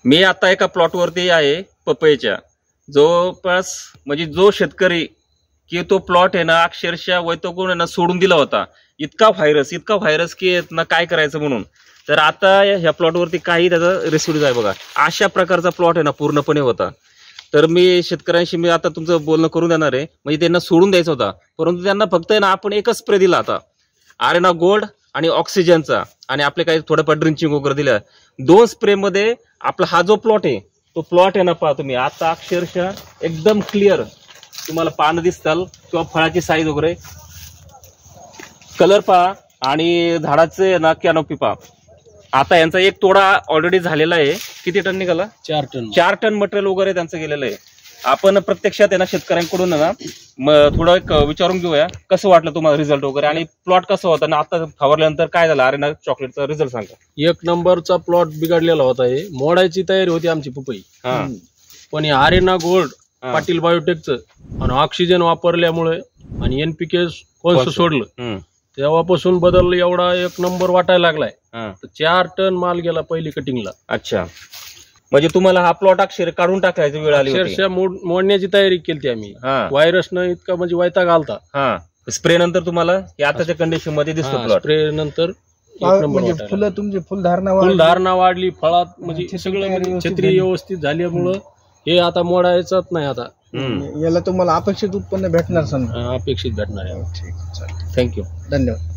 मी आता एका प्लॉटवरती आहे पपईच्या. जवळपास म्हणजे जो शेतकरी की तो प्लॉट आहे ना अक्षरशः वैतगुण ना सोडून दिला होता. इतका व्हायरस की ना काय करायचं म्हणून. तर आता ह्या प्लॉटवरती काही त्याचा रेसिड्यूज आहे बघा. अशा प्रकारचा प्लॉट आहे ना पूर्णपणे होता. तर मी शेतकऱ्यांशी मी आता तुमचं बोलणं करून देणार आहे. म्हणजे त्यांना सोडून द्यायचा होता, परंतु त्यांना फक्त ना आपण एकच स्प्रे दिला आता, आरेना गोल्ड आणि ऑक्सिजनचा, आणि आपले काही थोडंफार ड्रिंचिंग वगैरे दिलं. 2 स्प्रे मध्ये आपला हा जो प्लॉट आहे तो प्लॉट आहे ना पहा तुम्ही आता अक्षरशः एकदम क्लिअर तुम्हाला पानं दिसताल किंवा फळाची साईज वगैरे कलर पहा आणि झाडाचे ना कॅनोपी पहा. आता यांचा एक तोडा ऑलरेडी झालेला आहे. किती टन निघाला? 4 टन मटेरियल वगैरे त्यांचं गेलेलं आहे. आपण प्रत्यक्षात आहे ना शेतकऱ्यांकडून ना थोडं एक विचारून घेऊया कसं वाटलं तुम्हाला रिझल्ट वगैरे, आणि प्लॉट कसं होता ना आता फवारल्यानंतर काय झालं आरेना चॉकलेटचा रिझल्ट सांगा. 1 नंबरचा प्लॉट बिघडलेला होता. हे मोडायची तयारी होती आमची पपई, पण हे आरेना गोल्ड पाटील बायोटेकचं आणि ऑक्सिजन वापरल्यामुळे आणि NPK कोणचं सोडलं तेव्हापासून बदल एवढा 1 नंबर वाटायला लागलाय. 4 टन माल गेला पहिली कटिंगला. अच्छा, म्हणजे तुम्हाला हा प्लॉट अक्षर काढून टाकायची वेळ आली होती? अक्षरशः मोडण्याची तयारी केली आम्ही. व्हायरसनं इतका म्हणजे वैताग आलता. स्प्रे नंतर तुम्हाला आताच्या कंडिशन मध्ये दिसतो प्लॉट. स्प्रे नंतर फुलं तुमची फुलधारणा वाढली, फळात म्हणजे सगळं छत्री व्यवस्थित झाल्यामुळं हे आता मोडायचंच नाही. आता याला तुम्हाला अपेक्षित उत्पन्न भेटणार समजा? अपेक्षित भेटणार आहे. ठीक, चालेल. थँक्यू, धन्यवाद.